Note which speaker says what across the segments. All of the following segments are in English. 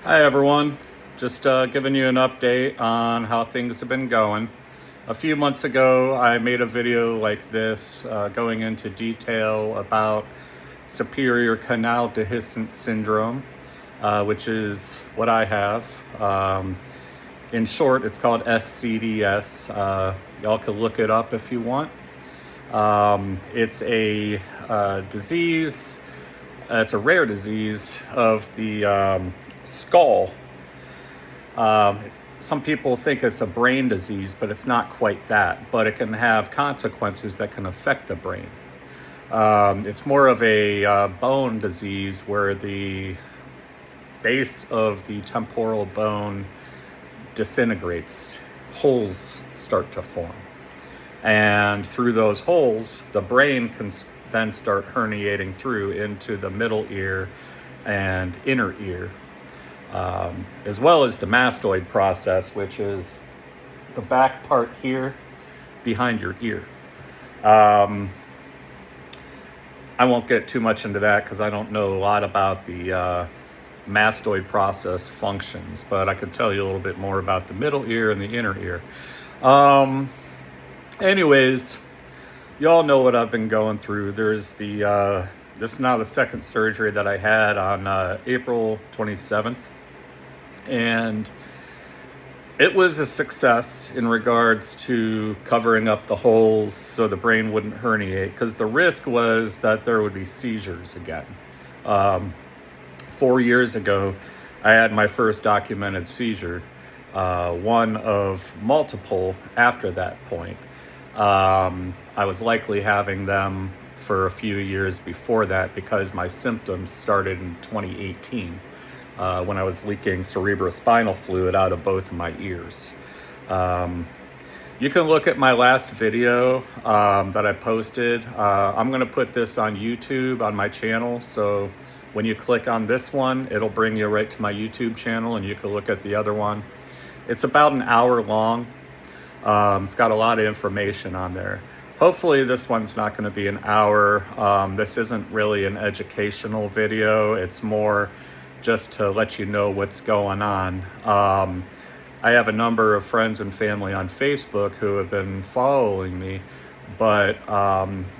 Speaker 1: Hi everyone, just giving you an update on how things have been going. A few months ago I made a video like this going into detail about superior canal dehiscence syndrome, which is what I have. In short, it's called SCDS. Y'all can look it up if you want. It's a disease. It's a rare disease of the skull. Some people think it's a brain disease, but it's not quite that. But it can have consequences that can affect the brain. It's more of a bone disease where the base of the temporal bone disintegrates. Holes start to form. And through those holes, the brain can then start herniating through into the middle ear and inner ear, as well as the mastoid process, which is the back part here behind your ear. I won't get too much into that because I don't know a lot about the mastoid process functions, but I could tell you a little bit more about the middle ear and the inner ear. Anyways, y'all know what I've been going through. There's this is now the second surgery that I had on April 27th. And it was a success in regards to covering up the holes so the brain wouldn't herniate, because the risk was that there would be seizures again. 4 years ago, I had my first documented seizure, one of multiple after that point. I was likely having them for a few years before that because my symptoms started in 2018 when I was leaking cerebrospinal fluid out of both of my ears. You can look at my last video that I posted. I'm going to put this on YouTube on my channel, so when you click on this one, it'll bring you right to my YouTube channel and you can look at the other one. It's about an hour long. It's got a lot of information on there. Hopefully this one's not going to be an hour. This isn't really an educational video. It's more just to let you know what's going on. I have a number of friends and family on Facebook who have been following me, but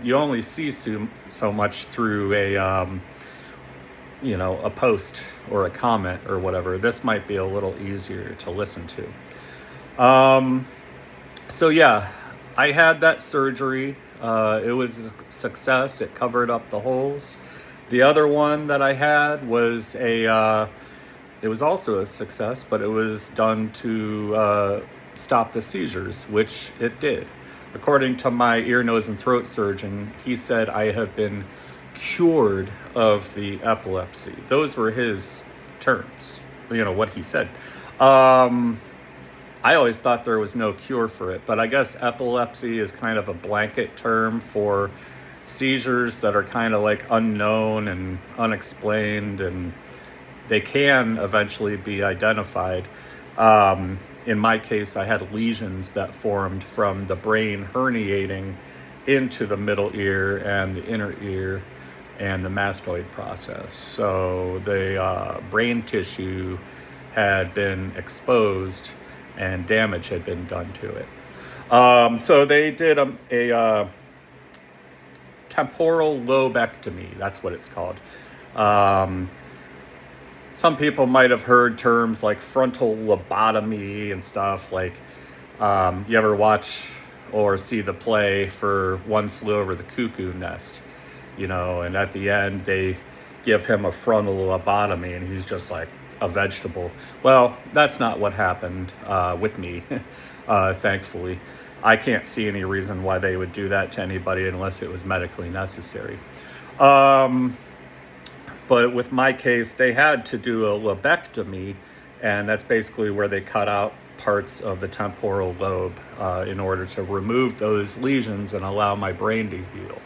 Speaker 1: you only see so much through a post or a comment or whatever. This might be a little easier to listen to. So yeah, I had that surgery. It was a success. It covered up the holes. The other one that I had was it was also a success, but it was done to stop the seizures, which it did. According to my ear, nose, and throat surgeon, he said I have been cured of the epilepsy. Those were his terms, what he said. I always thought there was no cure for it, but I guess epilepsy is kind of a blanket term for seizures that are kind of like unknown and unexplained, and they can eventually be identified. In my case, I had lesions that formed from the brain herniating into the middle ear and the inner ear and the mastoid process. So the brain tissue had been exposed and damage had been done to it. So they did a temporal lobectomy. That's what it's called. Some people might have heard terms like frontal lobotomy and stuff. Like, you ever watch or see the play for One Flew Over the Cuckoo Nest? And at the end they give him a frontal lobotomy and he's just like a vegetable. Well, that's not what happened with me, thankfully. I can't see any reason why they would do that to anybody unless it was medically necessary. But with my case, they had to do a lobectomy, and that's basically where they cut out parts of the temporal lobe in order to remove those lesions and allow my brain to heal.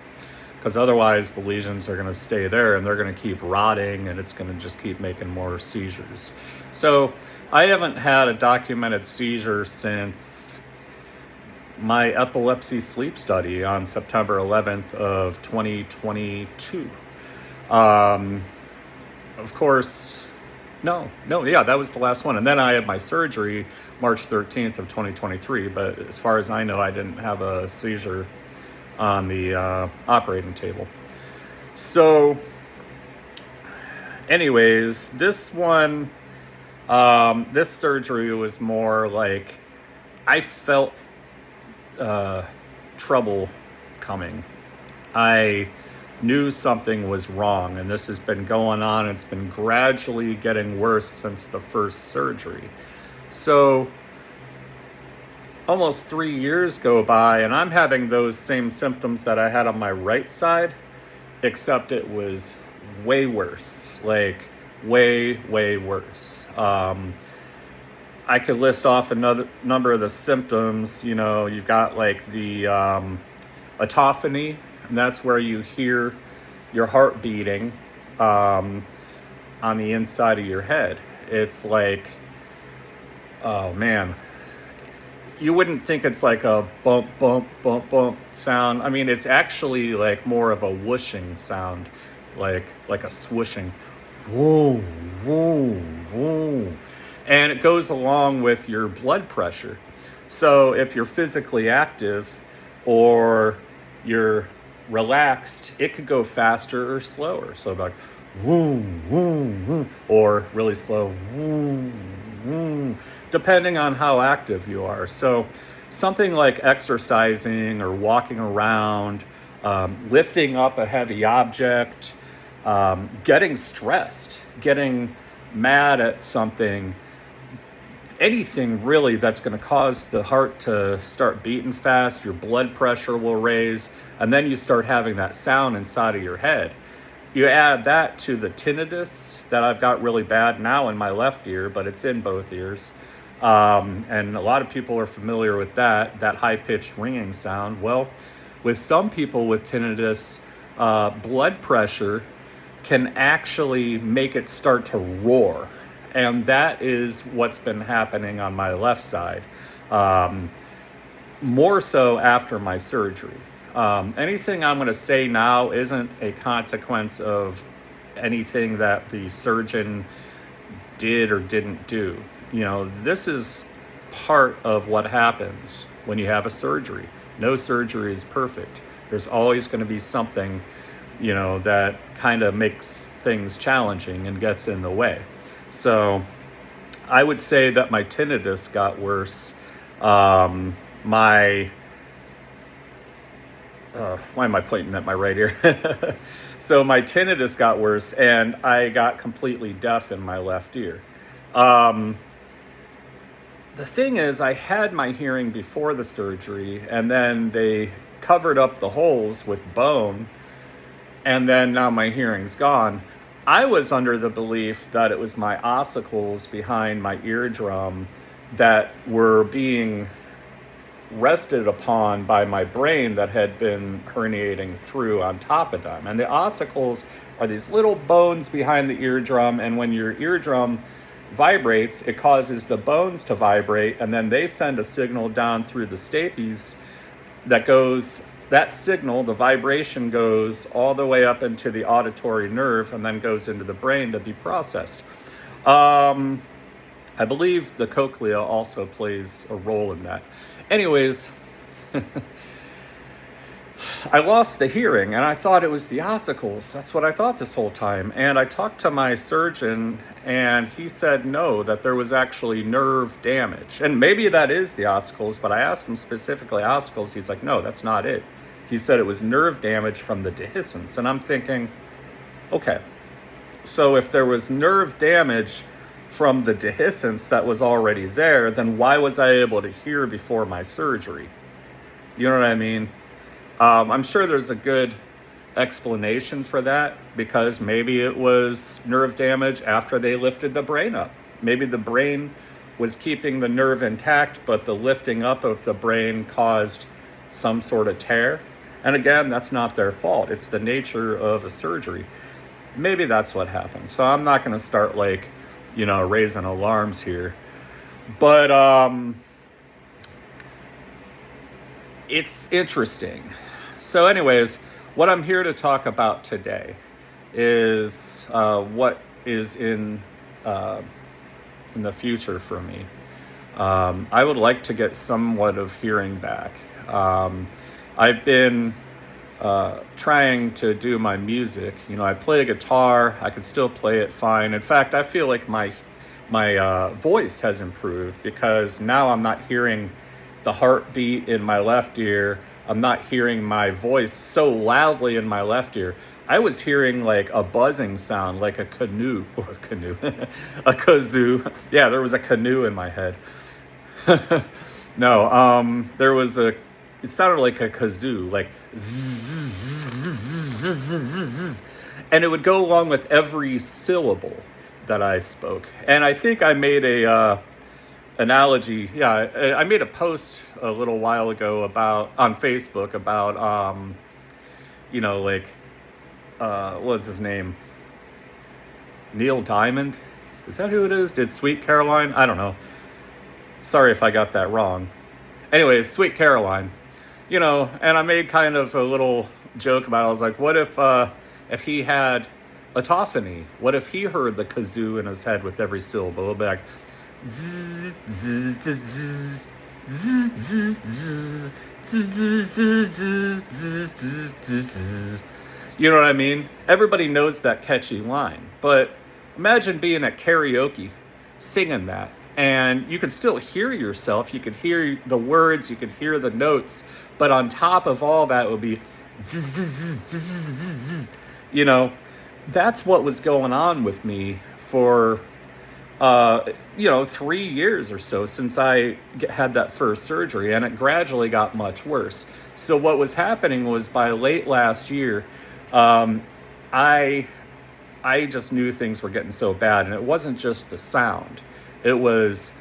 Speaker 1: Because otherwise the lesions are going to stay there and they're going to keep rotting and it's going to just keep making more seizures. So I haven't had a documented seizure since my epilepsy sleep study on September 11th of 2022. Of course, No, yeah, that was the last one. And then I had my surgery March 13th of 2023. But as far as I know, I didn't have a seizure on the operating table. So anyways, this one, this surgery was more like I felt trouble coming. I knew something was wrong, and this has been going on. It's been gradually getting worse since the first surgery. So almost 3 years go by, and I'm having those same symptoms that I had on my right side, except it was way worse, like way worse. I could list off another number of the symptoms. You know, you've got like the autophony, and that's where you hear your heart beating on the inside of your head. It's like, oh man, you wouldn't think it's like a bump, bump, bump, bump sound. I mean, it's actually like more of a whooshing sound, like a swooshing, whoa, whoa, whoa. And it goes along with your blood pressure. So if you're physically active or you're relaxed, it could go faster or slower. So like, woo, woo, woo, or really slow, woo, woo, depending on how active you are. So something like exercising or walking around, lifting up a heavy object, getting stressed, getting mad at something, anything really that's going to cause the heart to start beating fast, your blood pressure will raise, and then you start having that sound inside of your head. You add that to the tinnitus that I've got really bad now in my left ear, but it's in both ears. And a lot of people are familiar with that high-pitched ringing sound. Well, with some people with tinnitus, blood pressure can actually make it start to roar. And that is what's been happening on my left side, more so after my surgery. Anything I'm going to say now isn't a consequence of anything that the surgeon did or didn't do. You know, this is part of what happens when you have a surgery. No surgery is perfect. There's always going to be something, you know, that kind of makes things challenging and gets in the way. So I would say that my tinnitus got worse. Why am I pointing at my right ear? So my tinnitus got worse, and I got completely deaf in my left ear. The thing is, I had my hearing before the surgery, and then they covered up the holes with bone, and then now my hearing's gone. I was under the belief that it was my ossicles behind my eardrum that were being rested upon by my brain that had been herniating through on top of them. And the ossicles are these little bones behind the eardrum, and when your eardrum vibrates, it causes the bones to vibrate, and then they send a signal down through the stapes that signal, the vibration, goes all the way up into the auditory nerve and then goes into the brain to be processed. I believe the cochlea also plays a role in that. Anyways, I lost the hearing, and I thought it was the ossicles. That's what I thought this whole time. And I talked to my surgeon, and he said no, that there was actually nerve damage. And maybe that is the ossicles, but I asked him specifically ossicles. He's like, no, that's not it. He said it was nerve damage from the dehiscence. And I'm thinking, okay, so if there was nerve damage from the dehiscence that was already there, then why was I able to hear before my surgery? You know what I mean? I'm sure there's a good explanation for that, because maybe it was nerve damage after they lifted the brain up. Maybe the brain was keeping the nerve intact, but the lifting up of the brain caused some sort of tear. And again, that's not their fault. It's the nature of a surgery. Maybe that's what happened. So I'm not going to start raising alarms here. But it's interesting. So anyways, what I'm here to talk about today is what is in in the future for me. I would like to get somewhat of hearing back. I've been trying to do my music. I play guitar. I can still play it fine. In fact, I feel like my voice has improved because now I'm not hearing the heartbeat in my left ear. I'm not hearing my voice so loudly in my left ear. I was hearing like a buzzing sound, like a canoe, or a kazoo. Yeah, there was a canoe in my head. No, it sounded like a kazoo, like zzz, and it would go along with every syllable that I spoke. And I think I made a analogy. Yeah, I made a post a little while ago on Facebook about, what was his name? Neil Diamond? Is that who it is? Did Sweet Caroline? I don't know. Sorry if I got that wrong. Anyways, Sweet Caroline. And I made kind of a little joke about it. I was like, what if he had autophony? What if he heard the kazoo in his head with every syllable? It'll be like, zzz, zzz, zzz, zzz, zzz, zzz, zzz, zzz. You know what I mean? Everybody knows that catchy line, but imagine being at karaoke, singing that, and you could still hear yourself. You could hear the words, you could hear the notes, but on top of all that would be, that's what was going on with me for 3 years or so since I had that first surgery, and it gradually got much worse. So what was happening was by late last year, I just knew things were getting so bad, and it wasn't just the sound. It was,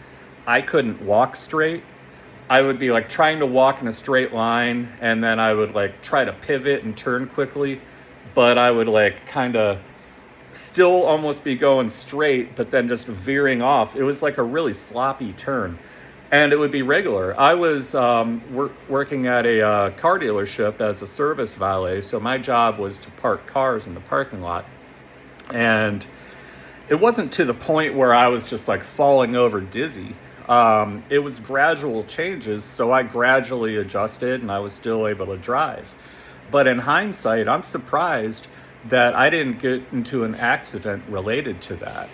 Speaker 1: I couldn't walk straight. I would be like trying to walk in a straight line, and then I would like try to pivot and turn quickly, but I would like kind of still almost be going straight, but then just veering off. It was like a really sloppy turn, and it would be regular. I was working at a car dealership as a service valet, so my job was to park cars in the parking lot, and it wasn't to the point where I was just like falling over dizzy. It was gradual changes, so I gradually adjusted, and I was still able to drive. But in hindsight, I'm surprised that I didn't get into an accident related to that.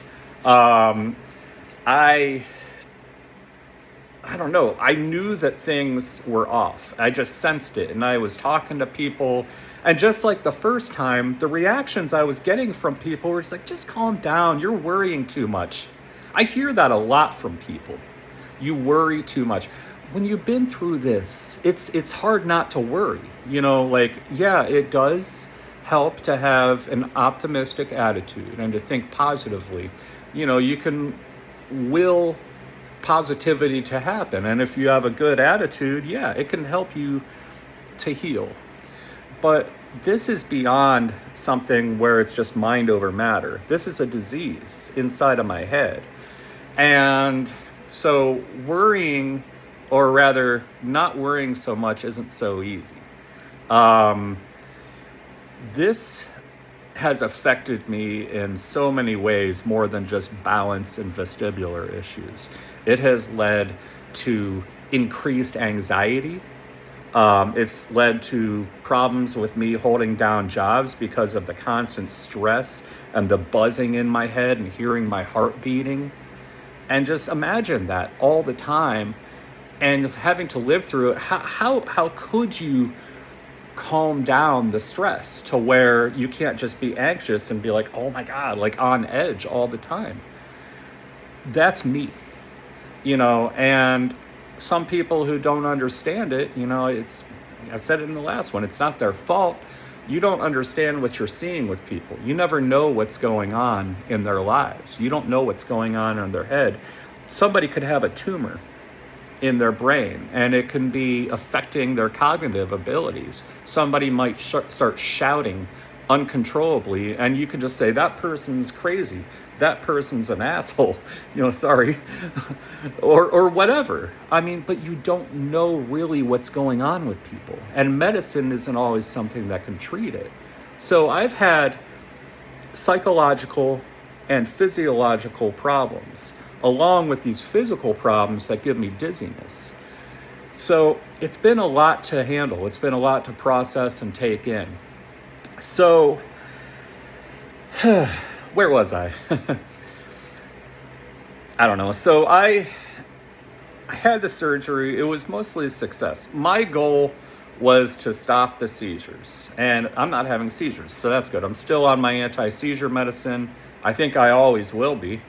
Speaker 1: I don't know. I knew that things were off. I just sensed it, and I was talking to people, and just like the first time, the reactions I was getting from people were just like, just calm down, you're worrying too much. I hear that a lot from people. You worry too much. When you've been through this, it's hard not to worry. Yeah, it does help to have an optimistic attitude and to think positively. You can will positivity to happen, and if you have a good attitude, yeah, it can help you to heal. But this is beyond something where it's just mind over matter. This is a disease inside of my head, and so worrying, or rather not worrying so much, isn't so easy. This has affected me in so many ways, more than just balance and vestibular issues. It has led to increased anxiety. It's led to problems with me holding down jobs because of the constant stress and the buzzing in my head and hearing my heart beating. And just imagine that all the time and having to live through it. How could you calm down the stress to where you can't just be anxious and be like, oh my God, like on edge all the time? That's me, and some people who don't understand it, I said it in the last one, it's not their fault. You don't understand what you're seeing with people. You never know what's going on in their lives. You don't know what's going on in their head. Somebody could have a tumor in their brain, and it can be affecting their cognitive abilities. Somebody might start shouting uncontrollably, and you can just say, that person's crazy, that person's an asshole, sorry, or whatever. But you don't know really what's going on with people, and medicine isn't always something that can treat it. So I've had psychological and physiological problems, along with these physical problems that give me dizziness. So it's been a lot to handle. It's been a lot to process and take in. So, where was I? I don't know. So I had the surgery. It was mostly a success. My goal was to stop the seizures, and I'm not having seizures, so that's good. I'm still on my anti-seizure medicine. I think I always will be,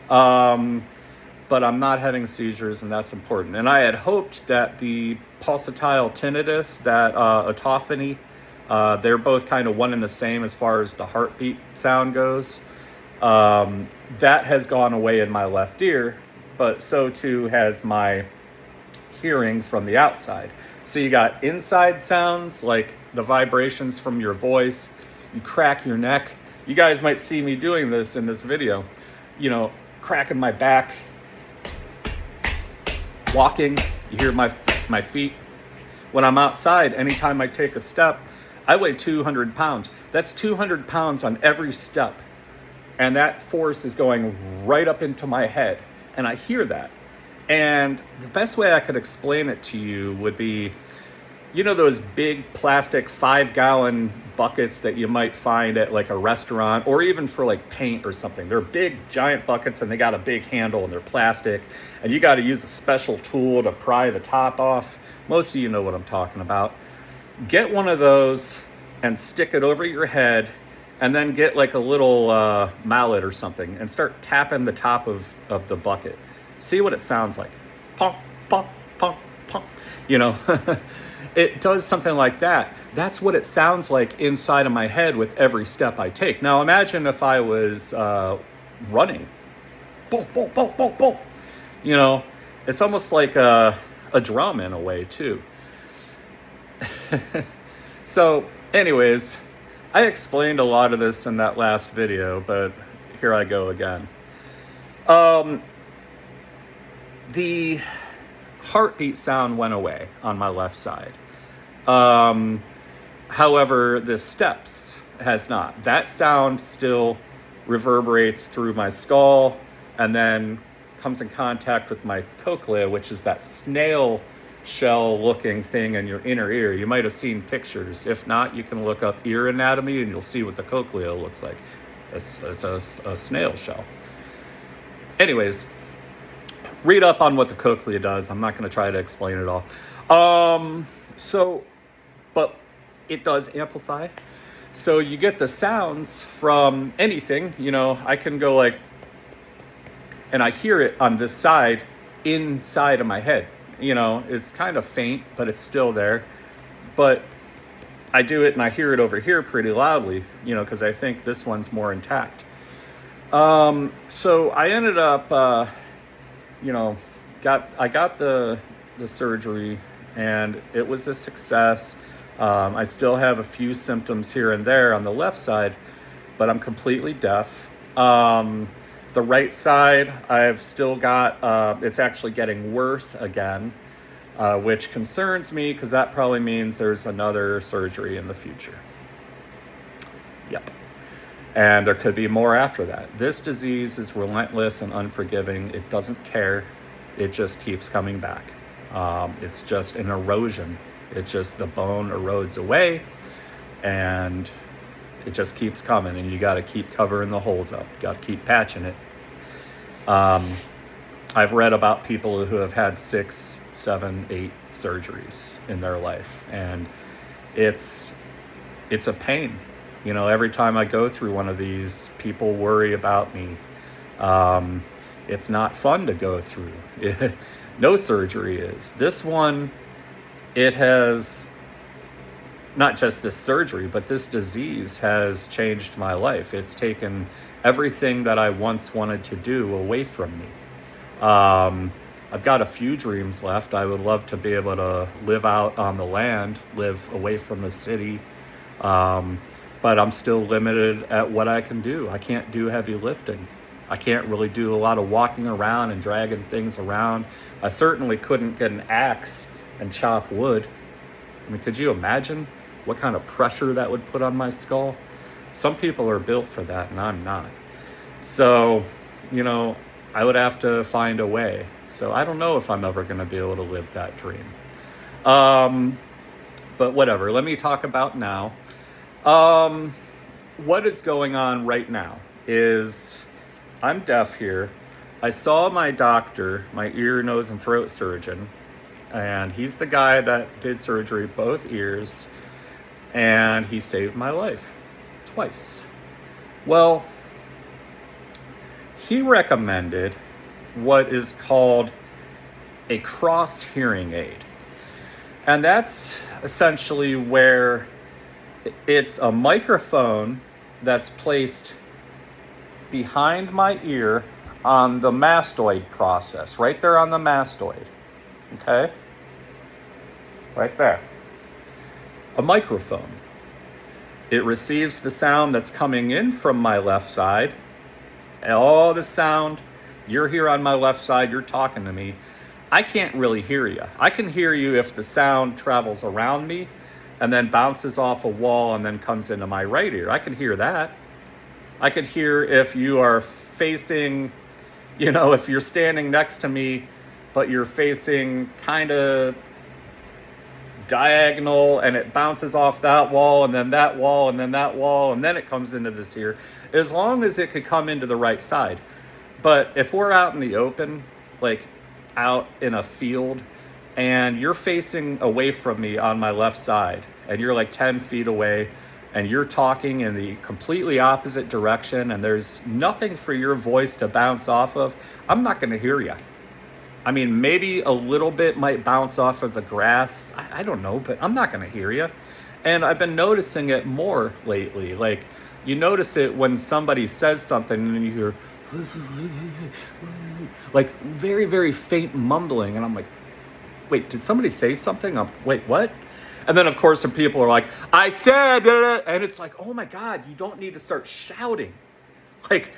Speaker 1: but I'm not having seizures, and that's important. And I had hoped that the pulsatile tinnitus, that autophony, they're both kind of one and the same as far as the heartbeat sound goes. That has gone away in my left ear, but so too has my hearing from the outside. So you got inside sounds like the vibrations from your voice. You crack your neck. You guys might see me doing this in this video, cracking my back, walking. You hear my feet. When I'm outside, anytime I take a step, I weigh 200 pounds. That's 200 pounds on every step. And that force is going right up into my head. And I hear that. And the best way I could explain it to you would be, those big plastic 5-gallon buckets that you might find at like a restaurant, or even for like paint or something. They're big, giant buckets, and they got a big handle, and they're plastic. And you got to use a special tool to pry the top off. Most of you know what I'm talking about. Get one of those and stick it over your head, and then get like a little mallet or something and start tapping the top of the bucket. See what it sounds like. Pop, pop, pop, pop. It does something like that. That's what it sounds like inside of my head with every step I take. Now imagine if I was running. Boom, boom, boom, boom, boom. It's almost like a drum in a way too. So anyways, I explained a lot of this in that last video, but here I go again. The heartbeat sound went away on my left side. However, the steps has not. That sound still reverberates through my skull and then comes in contact with my cochlea, which is that snail shell looking thing in your inner ear. You might have seen pictures. If not, you can look up ear anatomy and you'll see what the cochlea looks like. It's a snail shell. Anyways, read up on what the cochlea does. I'm not going to try to explain it all. But it does amplify. So you get the sounds from anything. I can go like, and I hear it on this side, inside of my head. It's kind of faint, but it's still there. But I do it and I hear it over here pretty loudly, because I think this one's more intact. So I ended up, I got the surgery, and it was a success. I still have a few symptoms here and there on the left side, but I'm completely deaf. The right side, I've still got, it's actually getting worse again, which concerns me because that probably means there's another surgery in the future. Yep. And there could be more after that. This disease is relentless and unforgiving. It doesn't care. It just keeps coming back. It's just an erosion. It's just the bone erodes away, and it just keeps coming, and you got to keep covering the holes up. You got to keep patching it. I've read about people who have had 6, 7, 8 surgeries in their life, and it's a pain. Every time I go through one of these, people worry about me. It's not fun to go through. No surgery is. This one, it has, not just this surgery, but this disease has changed my life. It's taken everything that I once wanted to do away from me. I've got a few dreams left. I would love to be able to live out on the land, live away from the city. But I'm still limited at what I can do. I can't do heavy lifting. I can't really do a lot of walking around and dragging things around. I certainly couldn't get an axe and chop wood. Could you imagine what kind of pressure that would put on my skull? Some people are built for that, and I'm not. So, you know, I would have to find a way. So I don't know if I'm ever going to be able to live that dream. But whatever, let me talk about now. What is going on right now is I'm deaf here. I saw my doctor, my ear, nose, and throat surgeon, and he's the guy that did surgery both ears, and he saved my life twice. Well, he recommended what is called a cross hearing aid. And that's essentially where it's a microphone that's placed behind my ear on the mastoid process, right there on the mastoid, okay? Right there. A microphone. It receives the sound that's coming in from my left side. And all the sound, you're here on my left side, you're talking to me. I can't really hear you. I can hear you if the sound travels around me and then bounces off a wall and then comes into my right ear. I can hear that. I could hear if you are facing, if you're standing next to me, but you're facing kind of diagonal and it bounces off that wall and then that wall and then that wall and then it comes into this ear, as long as it could come into the right side. But if we're out in the open, like out in a field, and you're facing away from me on my left side and you're like 10 feet away and you're talking in the completely opposite direction and there's nothing for your voice to bounce off of, I'm not going to hear you. I mean, maybe a little bit might bounce off of the grass. I don't know, but I'm not going to hear you. And I've been noticing it more lately. Like, you notice it when somebody says something and you hear like very, very faint mumbling. And I'm like, wait, did somebody say something? Wait, what? And then, of course, some people are like, I said, and it's like, oh my God, you don't need to start shouting. Like,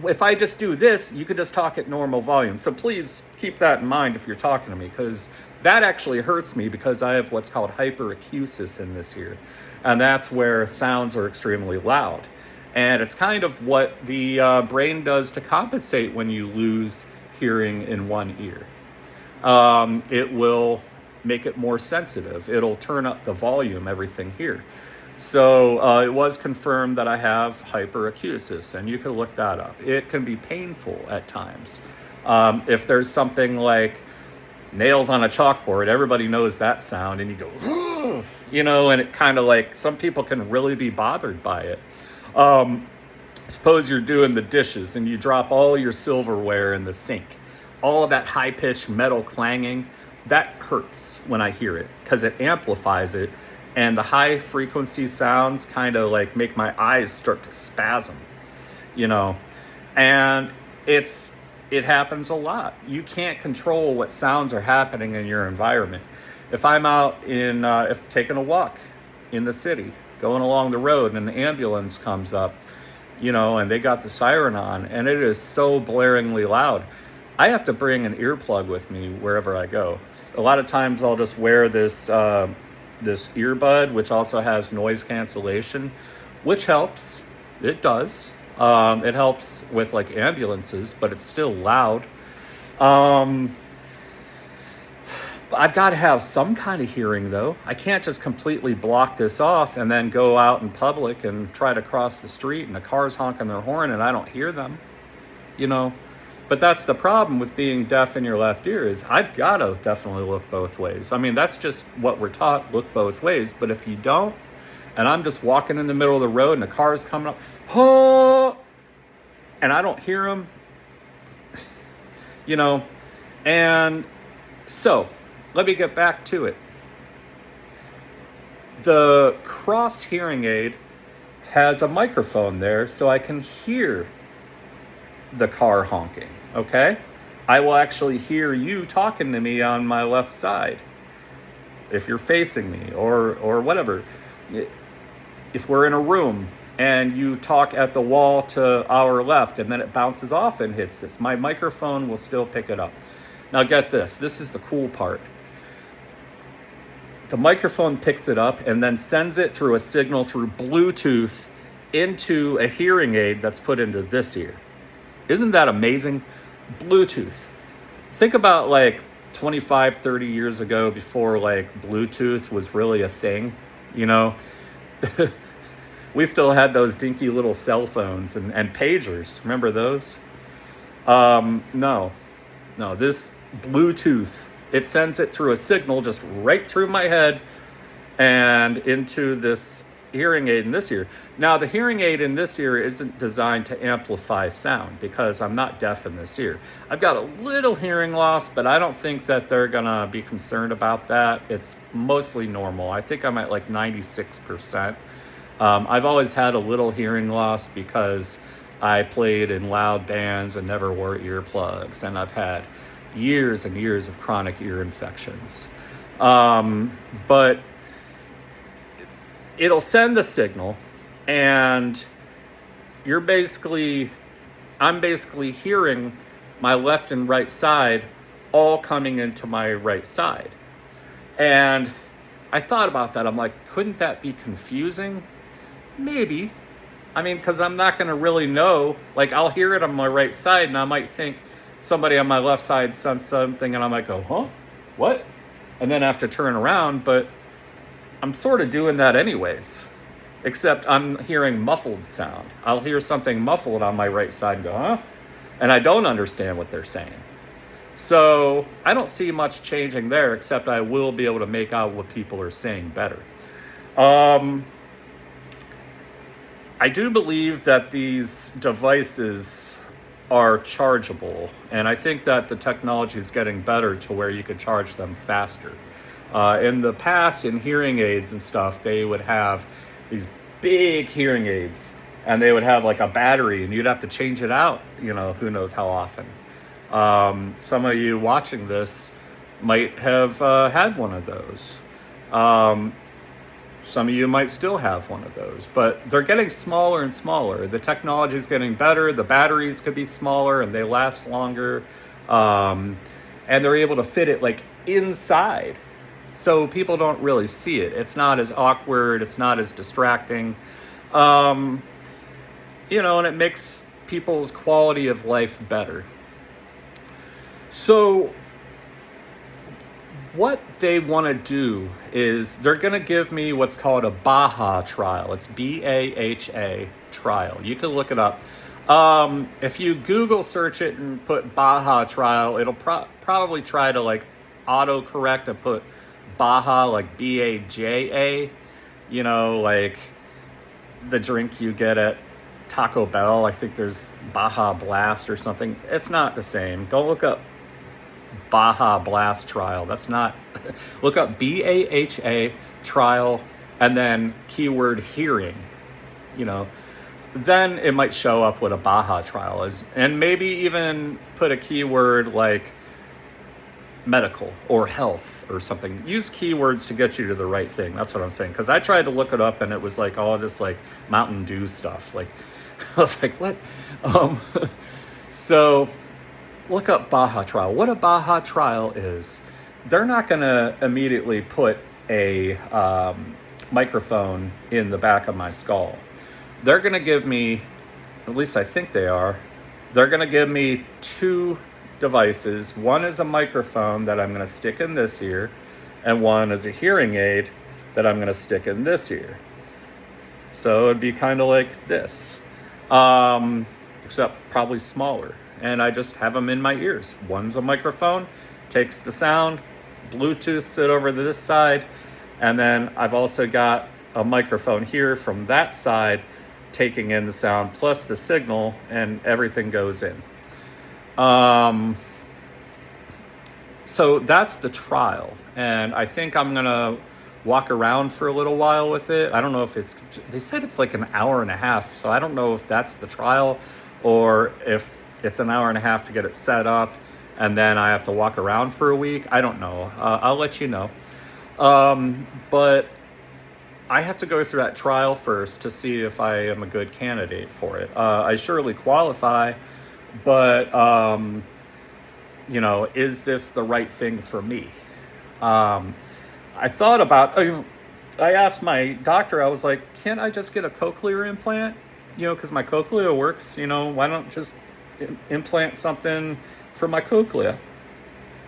Speaker 1: if I just do this, you could just talk at normal volume. So please keep that in mind if you're talking to me, because that actually hurts me because I have what's called hyperacusis in this ear. And that's where sounds are extremely loud. And it's kind of what the brain does to compensate when you lose hearing in one ear. It will make it more sensitive. It'll turn up the volume, everything here. So it was confirmed that I have hyperacusis, and you can look that up. It can be painful at times. If there's something like nails on a chalkboard, everybody knows that sound, and you go, and it kind of like, some people can really be bothered by it. Suppose you're doing the dishes and you drop all your silverware in the sink. All of that high-pitched metal clanging, that hurts when I hear it because it amplifies it. And the high frequency sounds kind of like make my eyes start to spasm, and it happens a lot. You can't control what sounds are happening in your environment. If I'm out if taking a walk in the city, going along the road and an ambulance comes up, and they got the siren on and it is so blaringly loud, I have to bring an earplug with me wherever I go. A lot of times I'll just wear this earbud, which also has noise cancellation, which helps. It does. It helps with like ambulances, but it's still loud. I've got to have some kind of hearing though. I can't just completely block this off and then go out in public and try to cross the street and the car's honking their horn and I don't hear them, But that's the problem with being deaf in your left ear, is I've got to definitely look both ways. I mean, that's just what we're taught, look both ways. But if you don't, and I'm just walking in the middle of the road and the car's coming up, and I don't hear them, and so let me get back to it. The cross hearing aid has a microphone there so I can hear the car honking, okay? I will actually hear you talking to me on my left side if you're facing me or whatever. If we're in a room and you talk at the wall to our left and then it bounces off and hits this, my microphone will still pick it up. Now get this. This is the cool part. The microphone picks it up and then sends it through a signal through Bluetooth into a hearing aid that's put into this ear. Isn't that amazing? Bluetooth. Think about like 25, 30 years ago, before like Bluetooth was really a thing, you know. We still had those dinky little cell phones and pagers. Remember those? No, this Bluetooth, it sends it through a signal just right through my head and into this hearing aid in this ear. Now, the hearing aid in this ear isn't designed to amplify sound because I'm not deaf in this ear. I've got a little hearing loss, but I don't think that they're gonna be concerned about that. It's mostly normal. I think I'm at like 96%. I've always had a little hearing loss because I played in loud bands and never wore earplugs, and I've had years and years of chronic ear infections. But it'll send the signal, and I'm basically hearing my left and right side all coming into my right side. And I thought about that. I'm like, couldn't that be confusing? Maybe. I mean, because I'm not going to really know. Like, I'll hear it on my right side, and I might think somebody on my left side said something, and I might go, huh? What? And then I have to turn around, but I'm sort of doing that anyways. Except I'm hearing muffled sound. I'll hear something muffled on my right side and go, huh? And I don't understand what they're saying. So I don't see much changing there, except I will be able to make out what people are saying better. I do believe that these devices are chargeable, and I think that the technology is getting better to where you could charge them faster. In the past, in hearing aids and stuff, they would have these big hearing aids, and they would have like a battery, and you'd have to change it out, you know, who knows how often. Some of you watching this might have had one of those. Some of you might still have one of those, but they're getting smaller and smaller. The technology is getting better. The batteries could be smaller and they last longer. And they're able to fit it like inside, so people don't really see it. It's not as awkward. It's not as distracting. You know, and it makes people's quality of life better. So what they want to do is they're going to give me what's called a BAHA trial. It's BAHA trial. You can look it up. If you Google search it and put BAHA trial, it'll probably try to like autocorrect and put BAHA, like BAJA, you know, like the drink you get at Taco Bell. I think there's Baja Blast or something. It's not the same. Don't look up Baja Blast trial. That's not. Look up BAHA trial and then keyword hearing, you know, then it might show up what a Baja trial is. And maybe even put a keyword like medical or health or something. Use keywords to get you to the right thing. That's what I'm saying. Because I tried to look it up and it was like all this like Mountain Dew stuff. Like, I was like, what? So look up Baja trial. What a Baja trial is, they're not going to immediately put a microphone in the back of my skull. They're going to give me, at least I think they are, they're going to give me two devices. One is a microphone that I'm going to stick in this ear, and one is a hearing aid that I'm going to stick in this ear. So it'd be kind of like this, except probably smaller. And I just have them in my ears. One's a microphone, takes the sound, Bluetooths it over to this side, and then I've also got a microphone here from that side taking in the sound plus the signal, and everything goes in. So that's the trial, and I think I'm gonna walk around for a little while with it. I don't know if they said it's like an hour and a half, so I don't know if that's the trial or if it's an hour and a half to get it set up and then I have to walk around for a week. I don't know. I'll let you know. But I have to go through that trial first to see if I am a good candidate for it. I surely qualify, but, you know, is this the right thing for me? I thought about, I asked my doctor, I was like, can't I just get a cochlear implant? You know, because my cochlea works, you know, why don't just implant something for my cochlea.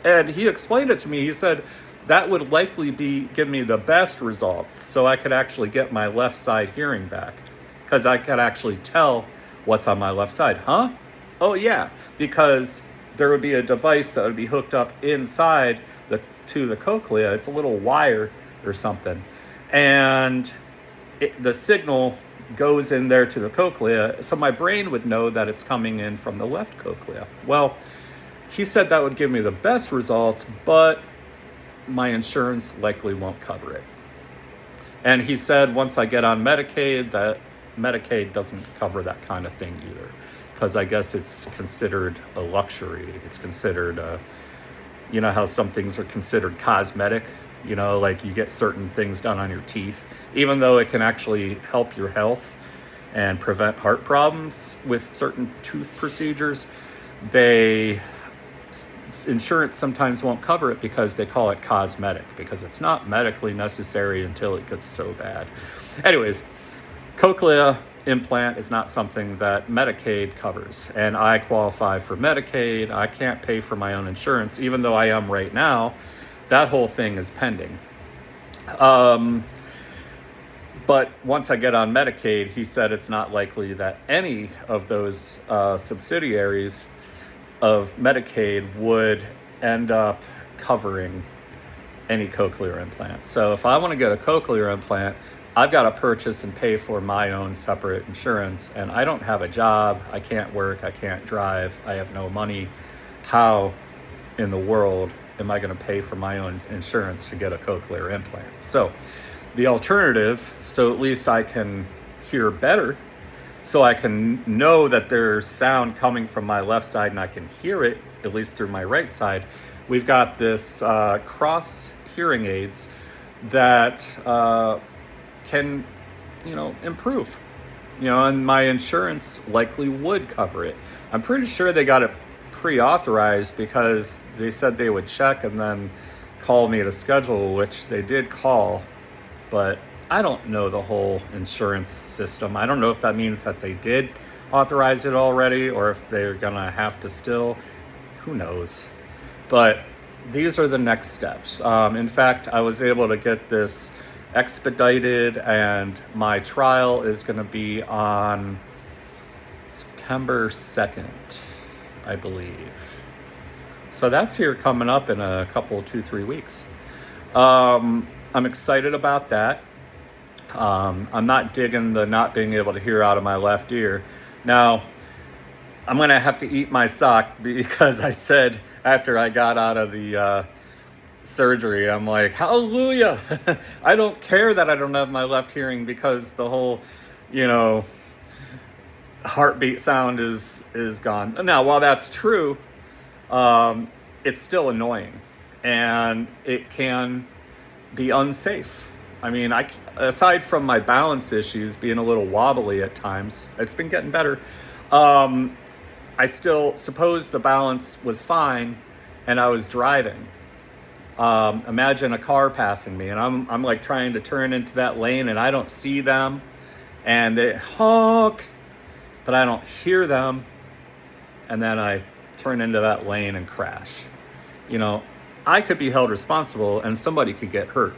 Speaker 1: And he explained it to me. He said that would likely give me the best results, so I could actually get my left side hearing back, because I could actually tell what's on my left side. Huh? Oh yeah, because there would be a device that would be hooked up inside to the cochlea. It's a little wire or something, and the signal goes in there to the cochlea, so my brain would know that it's coming in from the left cochlea. Well, he said that would give me the best results, but my insurance likely won't cover it. And he said once I get on Medicaid, that Medicaid doesn't cover that kind of thing either, because I guess it's considered a luxury. It's considered, you know how some things are considered cosmetic? You know, like you get certain things done on your teeth, even though it can actually help your health and prevent heart problems with certain tooth procedures. Insurance sometimes won't cover it because they call it cosmetic, because it's not medically necessary until it gets so bad. Anyways, cochlea implant is not something that Medicaid covers, and I qualify for Medicaid. I can't pay for my own insurance, even though I am right now. That whole thing is pending. But once I get on Medicaid, he said it's not likely that any of those subsidiaries of Medicaid would end up covering any cochlear implant. So if I want to get a cochlear implant, I've got to purchase and pay for my own separate insurance, and I don't have a job. I can't work. I can't drive. I have no money. How in the world am I going to pay for my own insurance to get a cochlear implant? So the alternative, so at least I can hear better, so I can know that there's sound coming from my left side and I can hear it, at least through my right side. We've got this cross hearing aids that can, improve, and my insurance likely would cover it. I'm pretty sure they got it pre-authorized because they said they would check and then call me to schedule, which they did call, but I don't know the whole insurance system. I don't know if that means that they did authorize it already or if they're gonna have to still, who knows. But these are the next steps. In fact, I was able to get this expedited, and my trial is gonna be on September 2nd, I believe. So that's here coming up in a couple, 2-3 weeks. I'm excited about that. I'm not digging the not being able to hear out of my left ear. Now, I'm going to have to eat my sock because I said after I got out of the surgery, I'm like, hallelujah. I don't care that I don't have my left hearing because the whole, heartbeat sound is gone. Now, while that's true, it's still annoying and it can be unsafe. I mean, aside from my balance issues being a little wobbly at times, it's been getting better. I still suppose the balance was fine and I was driving. Imagine a car passing me and I'm like trying to turn into that lane and I don't see them and they honk, but I don't hear them. And then I turn into that lane and crash. I could be held responsible and somebody could get hurt.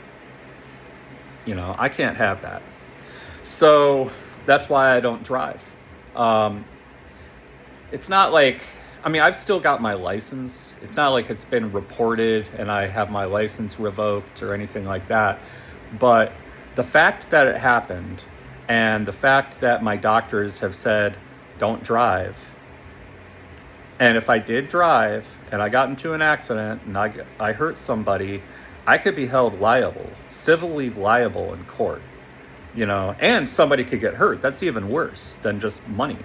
Speaker 1: I can't have that. So that's why I don't drive. It's not like, I've still got my license. It's not like it's been reported and I have my license revoked or anything like that. But the fact that it happened and the fact that my doctors have said, don't drive. And if I did drive and I got into an accident and I hurt somebody, I could be held liable, civilly liable in court, and somebody could get hurt. That's even worse than just money,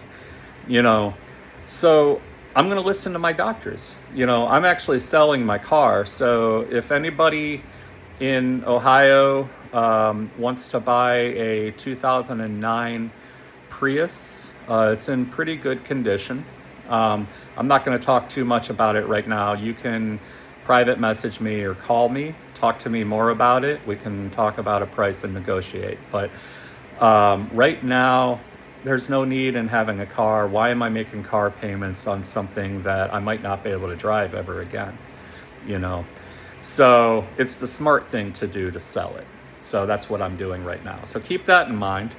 Speaker 1: So I'm going to listen to my doctors. I'm actually selling my car. So if anybody in Ohio wants to buy a 2009 Prius, it's in pretty good condition. I'm not going to talk too much about it right now. You can private message me or call me, talk to me more about it. We can talk about a price and negotiate. But right now, there's no need in having a car. Why am I making car payments on something that I might not be able to drive ever again? You know, so it's the smart thing to do to sell it. So that's what I'm doing right now. So keep that in mind.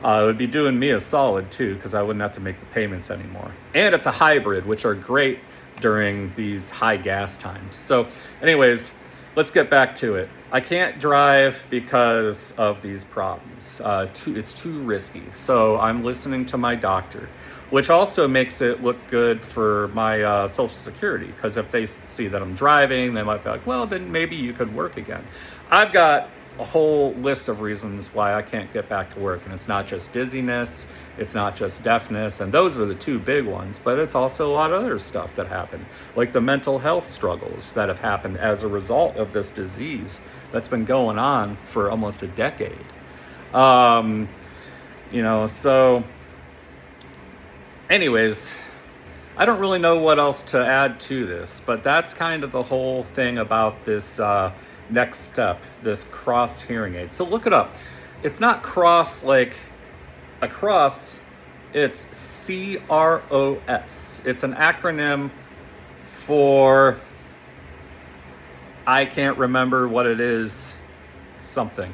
Speaker 1: It would be doing me a solid too, because I wouldn't have to make the payments anymore. And it's a hybrid, which are great during these high gas times. So anyways, let's get back to it. I can't drive because of these problems. It's too risky. So I'm listening to my doctor, which also makes it look good for my Social Security, because if they see that I'm driving, they might be like, well, then maybe you could work again. I've got a whole list of reasons why I can't get back to work. And it's not just dizziness, it's not just deafness, and those are the two big ones, but it's also a lot of other stuff that happened, like the mental health struggles that have happened as a result of this disease that's been going on for almost a decade. So anyways, I don't really know what else to add to this, but that's kind of the whole thing about this next step, this cross hearing aid. So look it up. It's not cross like a cross, it's CROS. It's an acronym for, I can't remember what it is, something.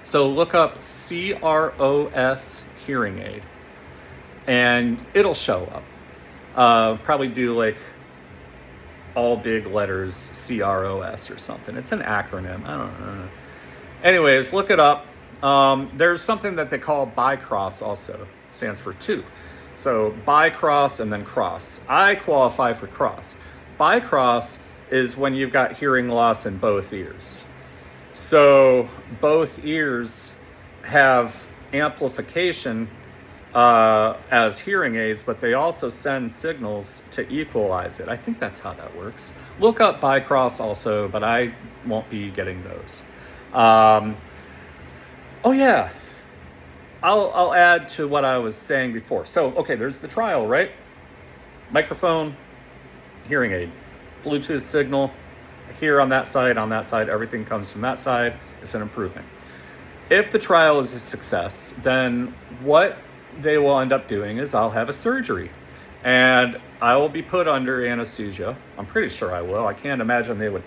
Speaker 1: So look up CROS hearing aid and it'll show up. Probably do like all big letters, CROS or something. It's an acronym. I don't know. Anyways, look it up. There's something that they call bicross also. Stands for two. So bicross and then cross. I qualify for cross. Bicross is when you've got hearing loss in both ears. So both ears have amplification as hearing aids, but they also send signals to equalize it. I think that's how that works. Look up bicross also, but I won't be getting those. Oh yeah, I'll add to what I was saying before. So, okay, there's the trial, right? Microphone, hearing aid, Bluetooth signal, here on that side, everything comes from that side. It's an improvement. If the trial is a success, then what they will end up doing is I'll have a surgery and I will be put under anesthesia. I'm pretty sure I will. I can't imagine they would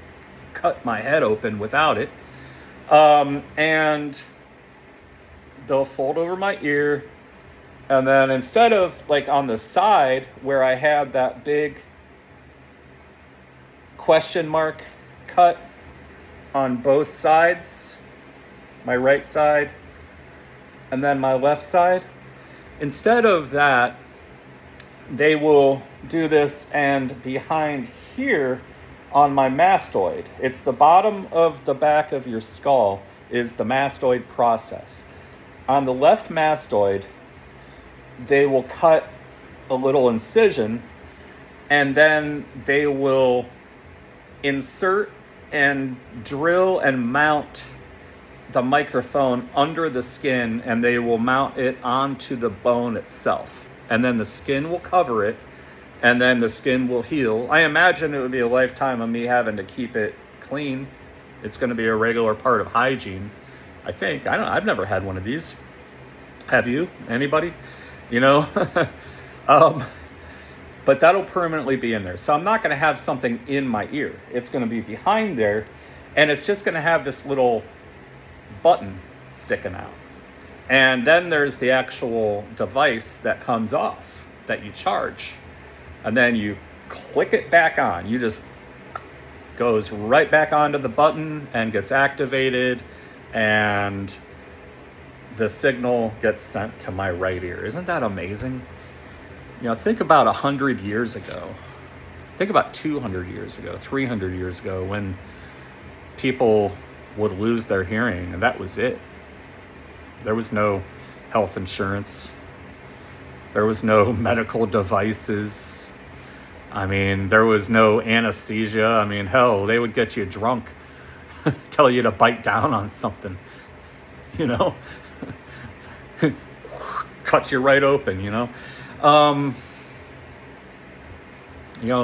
Speaker 1: cut my head open without it. And they'll fold over my ear. And then instead of like on the side where I had that big question mark cut on both sides, my right side and then my left side, instead of that, they will do this, and behind here on my mastoid, it's the bottom of the back of your skull, is the mastoid process. On the left mastoid, they will cut a little incision, and then they will insert and drill and mount the microphone under the skin, and they will mount it onto the bone itself. And then the skin will cover it, and then the skin will heal. I imagine it would be a lifetime of me having to keep it clean. It's going to be a regular part of hygiene, I think. I've never had one of these. Have you? Anybody? But that'll permanently be in there. So I'm not going to have something in my ear. It's going to be behind there, and it's just going to have this little button sticking out. And then there's the actual device that comes off that you charge, and then you click it back on. You just goes right back onto the button and gets activated, and the signal gets sent to my right ear. Isn't that amazing? Think about 100 years ago. Think about 200 years ago, 300 years ago, when people would lose their hearing, and that was it. There was no health insurance. There was no medical devices. There was no anesthesia. Hell, they would get you drunk, tell you to bite down on something, cut you right open,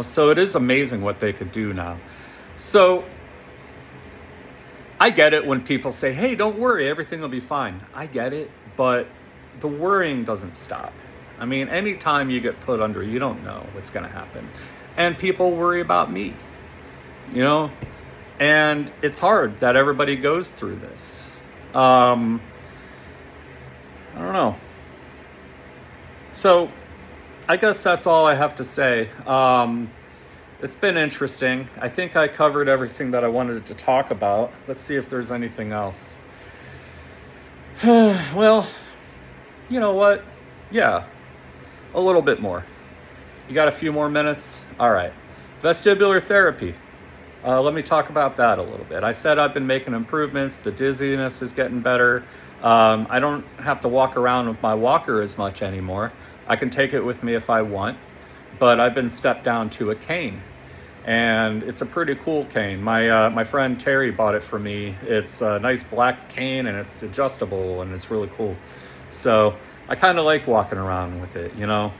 Speaker 1: so it is amazing what they could do now. So I get it when people say, hey, don't worry, everything will be fine. I get it, but the worrying doesn't stop. I mean, anytime you get put under, you don't know what's going to happen. And people worry about me, you know? And it's hard that everybody goes through this. I don't know. So I guess that's all I have to say. It's been interesting. I think I covered everything that I wanted to talk about. Let's see if there's anything else. Well, you know what? Yeah, a little bit more. You got a few more minutes? All right. Vestibular therapy. Let me talk about that a little bit. I said I've been making improvements. The dizziness is getting better. I don't have to walk around with my walker as much anymore. I can take it with me if I want, but I've been stepped down to a cane, and it's a pretty cool cane. My friend Terry bought it for me. It's a nice black cane, and it's adjustable, and it's really cool. So I kind of like walking around with it, you know.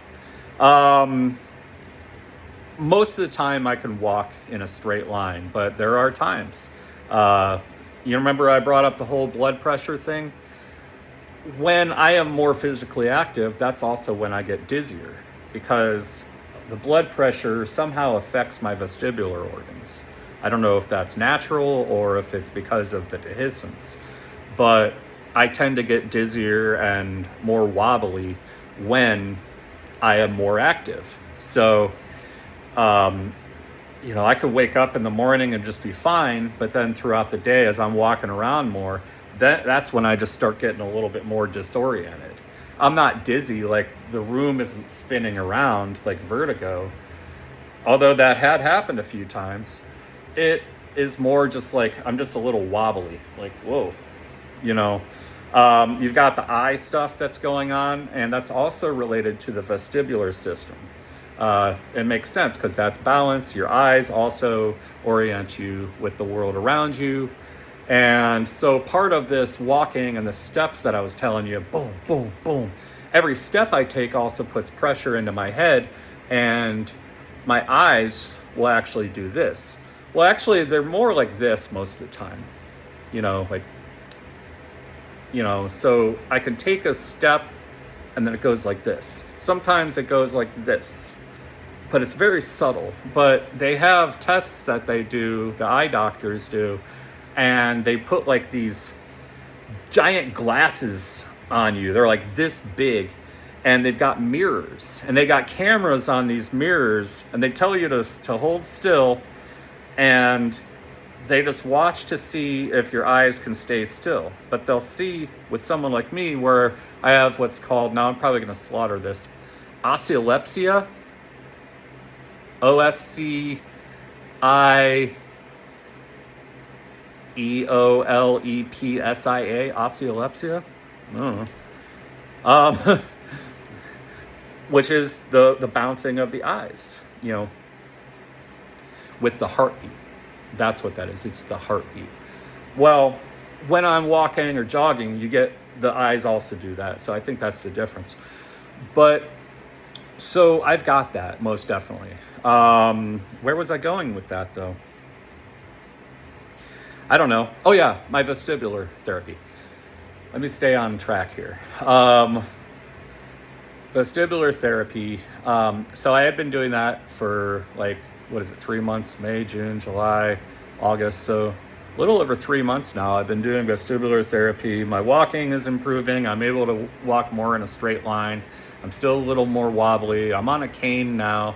Speaker 1: Most of the time I can walk in a straight line, but there are times. You remember I brought up the whole blood pressure thing? When I am more physically active, that's also when I get dizzier, because the blood pressure somehow affects my vestibular organs. I don't know if that's natural or if it's because of the dehiscence, but I tend to get dizzier and more wobbly when I am more active. So, you know, I could wake up in the morning and just be fine, but then throughout the day, as I'm walking around more, that's when I just start getting a little bit more disoriented. I'm not dizzy, like the room isn't spinning around like vertigo, although that had happened a few times. It is more just like I'm just a little wobbly, like, whoa, you know. You've got the eye stuff that's going on, and that's also related to the vestibular system. It makes sense because that's balance. Your eyes also orient you with the world around you. And so part of this walking and the steps that I was telling you, boom, boom, boom, every step I take also puts pressure into my head, and my eyes will actually do this. Well, actually, they're more like this most of the time, you know, like, you know, so I can take a step and then it goes like this. Sometimes it goes like this, but it's very subtle. But they have tests that they do, the eye doctors do, and they put like these giant glasses on you. They're like this big, and they've got mirrors, and they got cameras on these mirrors, and they tell you to hold still, and they just watch to see if your eyes can stay still. But they'll see with someone like me where I have what's called, now I'm probably going to slaughter this, oscillopsia, OSCIEOLEPSIA, oscillopsia, I don't know, which is the bouncing of the eyes, you know, with the heartbeat. That's what that is. It's the heartbeat. Well, when I'm walking or jogging, you get the eyes also do that. So I think that's the difference. But so I've got that most definitely. Where was I going with that though? I don't know. Oh yeah, my vestibular therapy. Let me stay on track here. Vestibular therapy. So I had been doing that for like, 3 months, May, June, July, August. So a little over 3 months now, I've been doing vestibular therapy. My walking is improving. I'm able to walk more in a straight line. I'm still a little more wobbly. I'm on a cane now.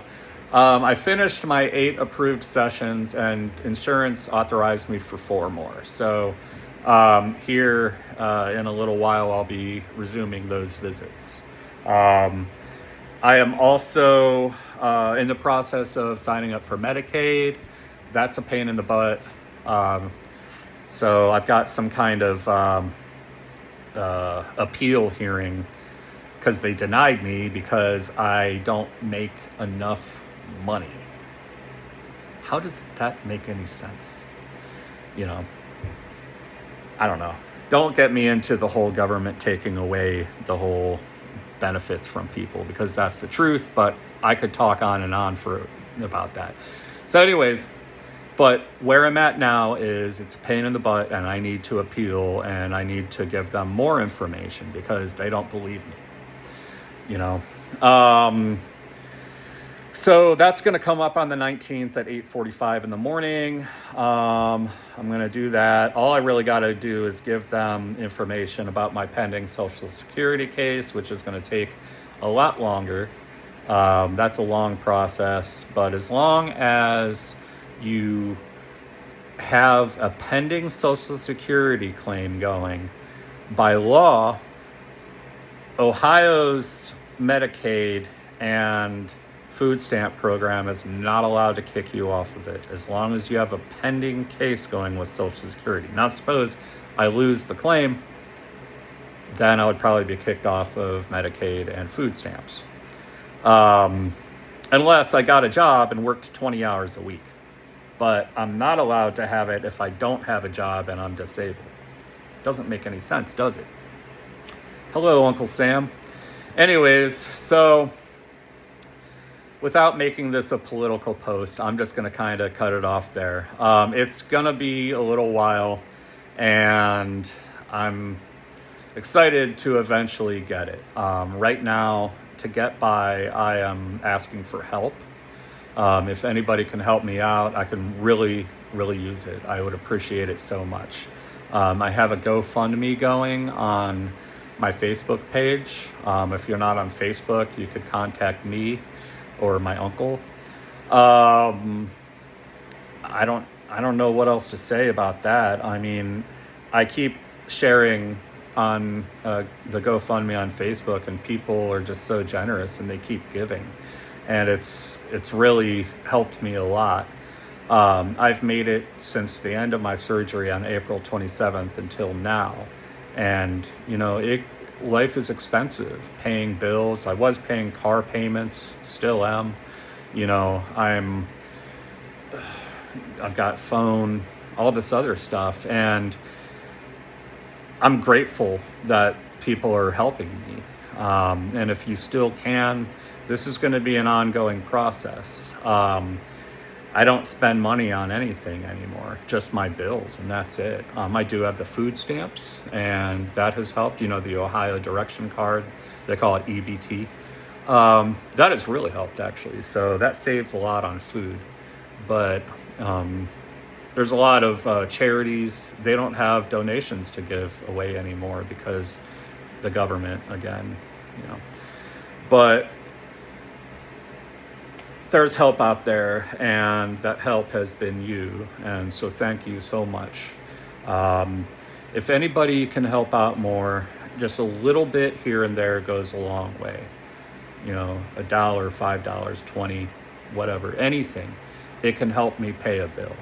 Speaker 1: I finished my 8 approved sessions, and insurance authorized me for 4 more. So here in a little while, I'll be resuming those visits. I am also in the process of signing up for Medicaid. That's a pain in the butt. So I've got some kind of appeal hearing because they denied me because I don't make enough money. How does that make any sense? You know, I don't know. Don't get me into the whole government taking away the whole benefits from people, because that's the truth, but I could talk on and on about that. So anyways, But where I'm at now is it's a pain in the butt, and I need to appeal, and I need to give them more information because they don't believe me, you know. So that's going to come up on the 19th at 8:45 in the morning. I'm going to do that. All I really got to do is give them information about my pending Social Security case, which is going to take a lot longer. That's a long process, but as long as you have a pending Social Security claim going, by law, Ohio's Medicaid and food stamp program is not allowed to kick you off of it as long as you have a pending case going with Social Security. Now, suppose I lose the claim, then I would probably be kicked off of Medicaid and food stamps. Unless I got a job and worked 20 hours a week. But I'm not allowed to have it if I don't have a job and I'm disabled. Doesn't make any sense, does it? Hello, Uncle Sam. Anyways, so without making this a political post, I'm just going to kind of cut it off there. It's going to be a little while, and I'm excited to eventually get it. Right now, to get by, I am asking for help. If anybody can help me out, I can really, really use it. I would appreciate it so much. I have a GoFundMe going on my Facebook page. If you're not on Facebook, you could contact me or my uncle. I don't know what else to say about that. I mean, I keep sharing on the GoFundMe on Facebook, and people are just so generous and they keep giving, and it's really helped me a lot. I've made it since the end of my surgery on April 27th until now, and you know, life is expensive, paying bills. I was paying car payments, still am. You know, I've got phone, all this other stuff, and I'm grateful that people are helping me. And if you still can, this is going to be an ongoing process. I don't spend money on anything anymore, just my bills, and that's it. I do have the food stamps, and that has helped. You know, the Ohio Direction Card, they call it EBT. That has really helped, actually. So that saves a lot on food. But there's a lot of charities. They don't have donations to give away anymore because the government, again, you know. But there's help out there, and that help has been you, and so thank you so much. If anybody can help out more, just a little bit here and there goes a long way. You know, $1, $5, 20, whatever, anything. It can help me pay a bill.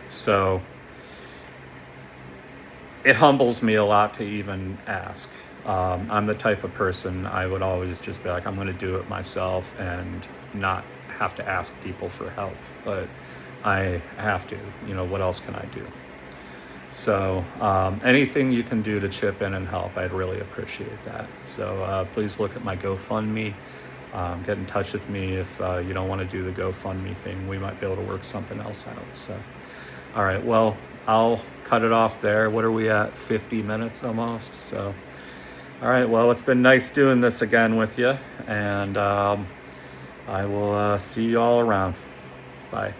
Speaker 1: So it humbles me a lot to even ask. I'm the type of person, I would always just be like, I'm going to do it myself and not have to ask people for help. But I have to, you know, what else can I do? So anything you can do to chip in and help, I'd really appreciate that. So please look at my GoFundMe. Get in touch with me if you don't want to do the GoFundMe thing. We might be able to work something else out. So, all right, well, I'll cut it off there. What are we at? 50 minutes almost. So, all right, well, it's been nice doing this again with you, and I will see you all around. Bye.